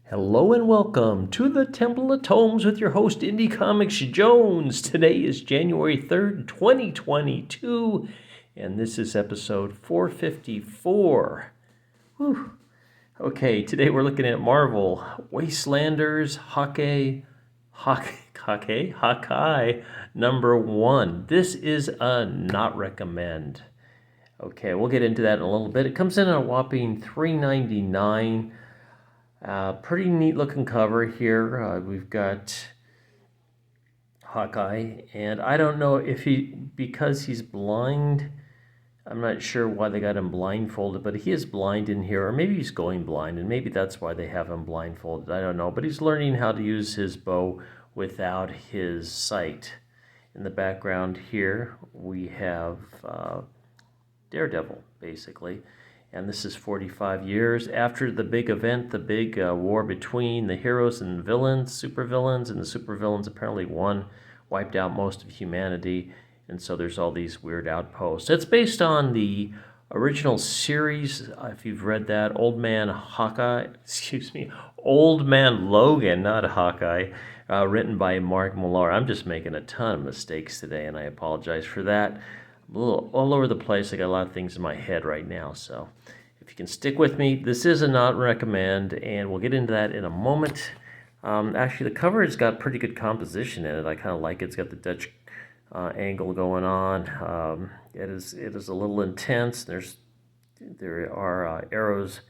Hello and welcome to the Temple of Tomes with your host, Indie Comics Jones. Today is January 3rd, 2022, and this is episode 454. Whew. Okay, today we're looking at Marvel, Wastelanders, Hawkeye, number 1. This is a not recommend. Okay, we'll get into that in a little bit. It comes in at a whopping $3.99. Pretty neat looking cover here. We've got Hawkeye, and I don't know if because he's blind, I'm not sure why they got him blindfolded, but he is blind in here, or maybe he's going blind, and maybe that's why they have him blindfolded. I don't know, but he's learning how to use his bow without his sight. In the background here, we have Daredevil, basically. And this is 45 years after the big event, the big war between the heroes and villains, supervillains, and the supervillains apparently wiped out most of humanity, and so there's all these weird outposts. It's based on the original series, if you've read that, Old Man Logan, not Hawkeye, written by Mark Millar. I'm just making a ton of mistakes today, and I apologize for that. I'm a little all over the place. I got a lot of things in my head right now, so if you can stick with me, this is a not recommend, and we'll get into that in a moment. Actually, the cover has got pretty good composition in it. I kind of like it. It's got the Dutch angle going on. It is a little intense. There are arrows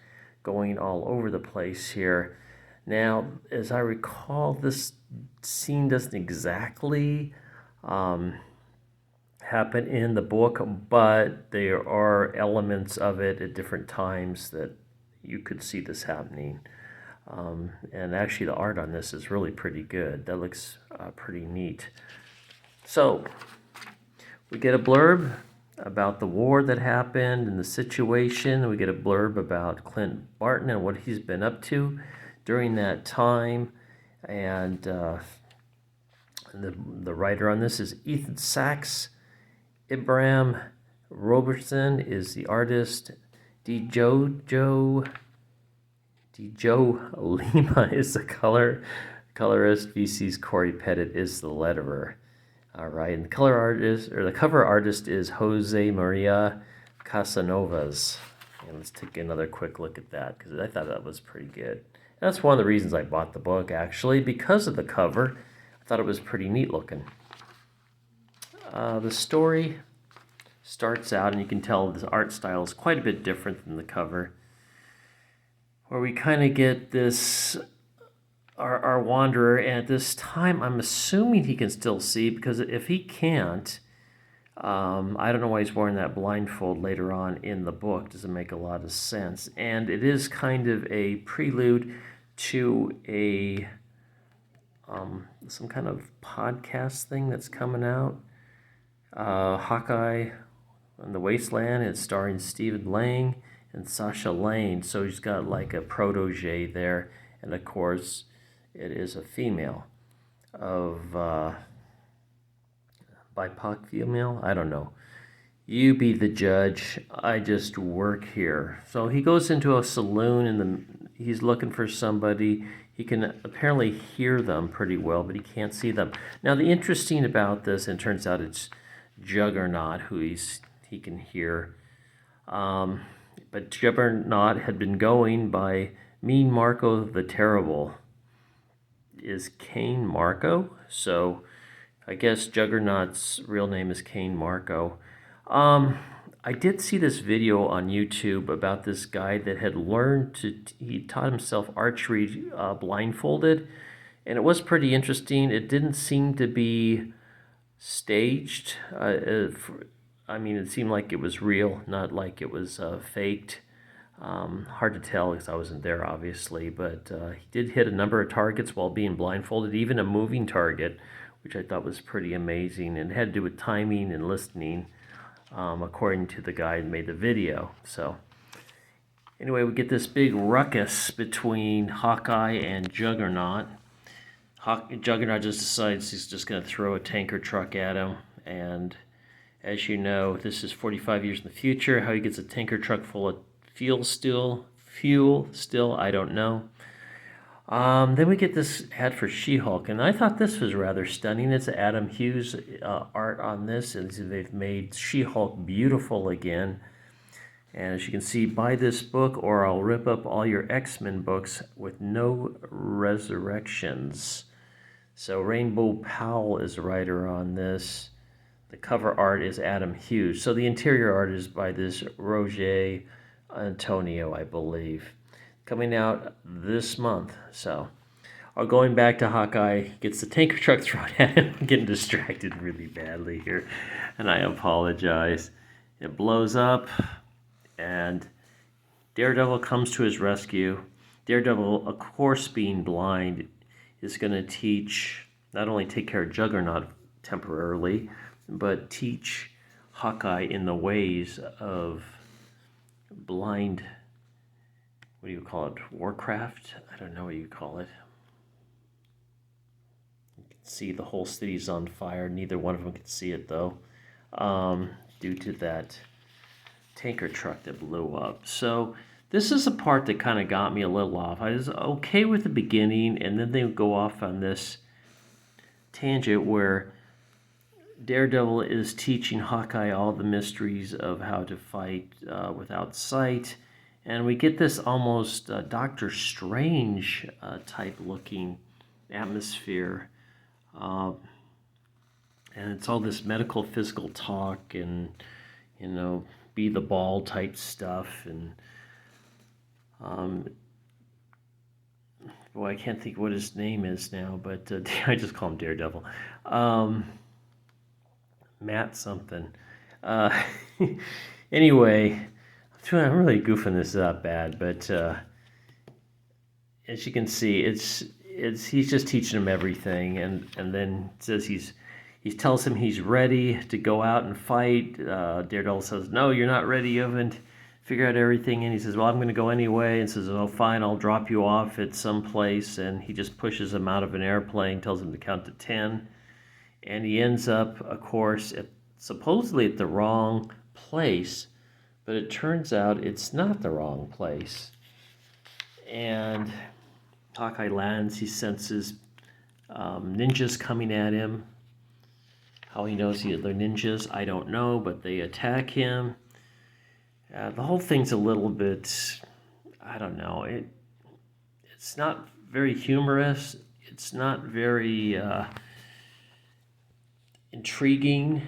going all over the place here. Now, as I recall, this scene doesn't exactly happen in the book, but there are elements of it at different times that you could see this happening. And actually the art on this is really pretty good. That looks pretty neat. So we get a blurb about the war that happened and the situation. We get a blurb about Clint Barton and what he's been up to during that time. And the writer on this is Ethan Sachs. Ibrahim Robertson is the artist. Joe Lima is the colorist. VC's Corey Pettit is the letterer. All right, and the cover artist is Jose Maria Casanovas. And let's take another quick look at that because I thought that was pretty good. And that's one of the reasons I bought the book, actually, because of the cover. I thought it was pretty neat looking. The story starts out, and you can tell the art style is quite a bit different than the cover, where we kind of get this, our wanderer, and at this time, I'm assuming he can still see, because if he can't, I don't know why he's wearing that blindfold later on in the book. Doesn't make a lot of sense. And it is kind of a prelude to a some kind of podcast thing that's coming out. Hawkeye on the Wasteland. It's starring Stephen Lang and Sasha Lane. So he's got like a protege there. And of course, it is a female of BIPOC female. I don't know. You be the judge. I just work here. So he goes into a saloon and he's looking for somebody. He can apparently hear them pretty well, but he can't see them. Now, the interesting about this, and it turns out it's Juggernaut who he can hear. But Juggernaut had been going by Mean Marco the Terrible. Is Kane Marco? So I guess Juggernaut's real name is Kane Marco. I did see this video on YouTube about this guy that had he taught himself archery blindfolded, and it was pretty interesting. It didn't seem to be staged. I mean, it seemed like it was real, not like it was faked. Hard to tell because I wasn't there, obviously, but he did hit a number of targets while being blindfolded, even a moving target, which I thought was pretty amazing, and it had to do with timing and listening, according to the guy who made the video. So anyway, we get this big ruckus between Hawkeye and Juggernaut. Juggernaut just decides he's just going to throw a tanker truck at him, and as you know, this is 45 years in the future. How he gets a tanker truck full of fuel still, I don't know. Then we get this ad for She-Hulk, and I thought this was rather stunning. It's Adam Hughes art on this, and they've made She-Hulk beautiful again. And as you can see, buy this book or I'll rip up all your X-Men books with no resurrections. So Rainbow Powell is the writer on this. The cover art is Adam Hughes. So the interior art is by this Roger Antonio, I believe. Coming out this month. So, going back to Hawkeye, gets the tanker truck thrown at him. I'm getting distracted really badly here, and I apologize. It blows up, and Daredevil comes to his rescue. Daredevil, of course, being blind, is going to teach, not only take care of Juggernaut temporarily, but teach Hawkeye in the ways of blind, what do you call it, Warcraft? I don't know what you call it. You can see the whole city's on fire. Neither one of them can see it, though, due to that tanker truck that blew up. So this is a part that kind of got me a little off. I was okay with the beginning, and then they go off on this tangent where Daredevil is teaching Hawkeye all the mysteries of how to fight without sight. And we get this almost Doctor Strange type looking atmosphere. And it's all this medical, physical talk and, be the ball type stuff. And, I can't think what his name is now, but I just call him Daredevil. Matt something. Anyway, I'm really goofing this up bad, but as you can see, he's just teaching him everything, and then says he tells him he's ready to go out and fight. Daredevil says, "No, you're not ready. You haven't figured out everything." And he says, "Well, I'm going to go anyway." And says, "Oh, fine, I'll drop you off at some place." And he just pushes him out of an airplane, tells him to count to 10. And he ends up, of course, supposedly at the wrong place, but it turns out it's not the wrong place. And Hawkeye lands, he senses ninjas coming at him. How he knows they're ninjas, I don't know, but they attack him. The whole thing's a little bit, I don't know, it's not very humorous, it's not very intriguing.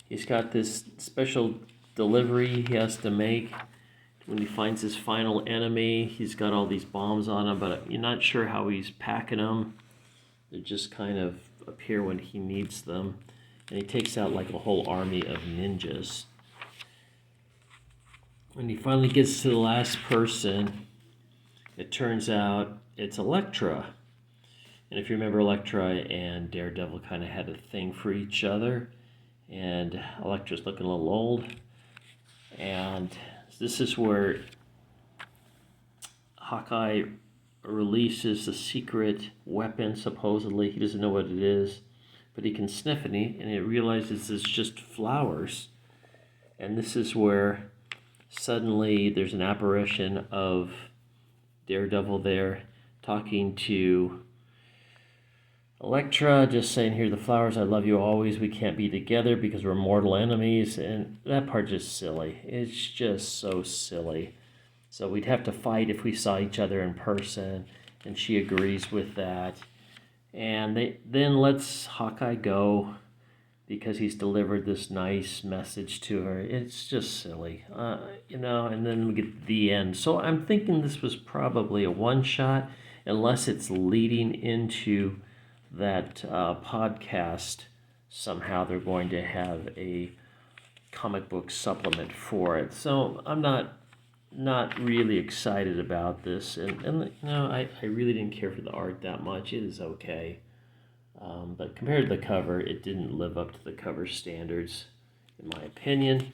He's got this special delivery he has to make when he finds his final enemy. He's got all these bombs on him, but you're not sure how he's packing them. They just kind of appear when he needs them. And he takes out like a whole army of ninjas. When he finally gets to the last person, it turns out it's Elektra. And if you remember, Elektra and Daredevil kind of had a thing for each other. And Elektra's looking a little old. And this is where Hawkeye releases the secret weapon, supposedly. He doesn't know what it is, but he can sniff it, and he realizes it's just flowers. And this is where suddenly there's an apparition of Daredevil there talking to Elektra, just saying, "Here are the flowers, I love you always, we can't be together because we're mortal enemies." And that part's just silly. It's just so silly. So we'd have to fight if we saw each other in person, and she agrees with that. And then lets Hawkeye go because he's delivered this nice message to her. It's just silly, and then we get the end. So I'm thinking this was probably a one-shot, unless it's leading into that podcast. Somehow they're going to have a comic book supplement for it. So I'm not really excited about this, and I really didn't care for the art that much. It is okay, but compared to the cover, it didn't live up to the cover standards, in my opinion.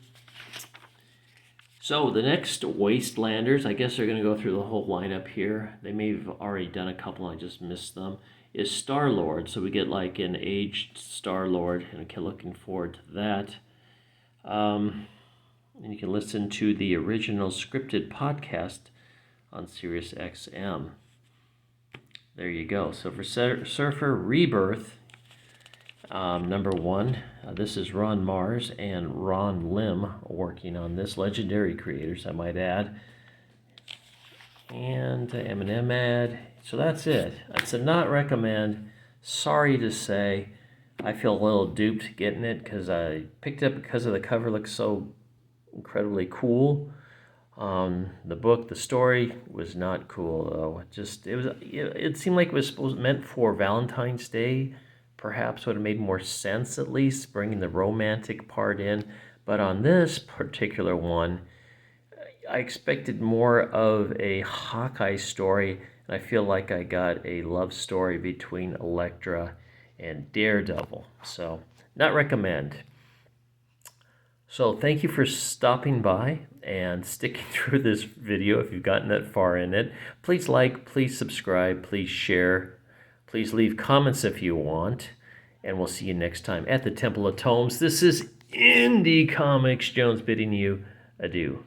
So the next Wastelanders, I guess they're going to go through the whole lineup here. They may have already done a couple, I just missed them. Is Star-Lord, so we get like an aged Star-Lord, and I'm looking forward to that. And you can listen to the original scripted podcast on Sirius XM. there you go. So for Surfer Rebirth, number 1, this is Ron Mars and Ron Lim working on this. Legendary creators, I might add. And M&M ad. So that's it. It's a not recommend. Sorry to say, I feel a little duped getting it because I picked it up because of the cover looks so incredibly cool. The book, the story was not cool though. It seemed like it was meant for Valentine's Day. Perhaps would have made more sense, at least bringing the romantic part in. But on this particular one, I expected more of a Hawkeye story, and I feel like I got a love story between Elektra and Daredevil. So, not recommend. So thank you for stopping by and sticking through this video if you've gotten that far in it. Please like, please subscribe, please share, please leave comments if you want, and we'll see you next time at the Temple of Tomes. This is Indie Comics Jones bidding you adieu.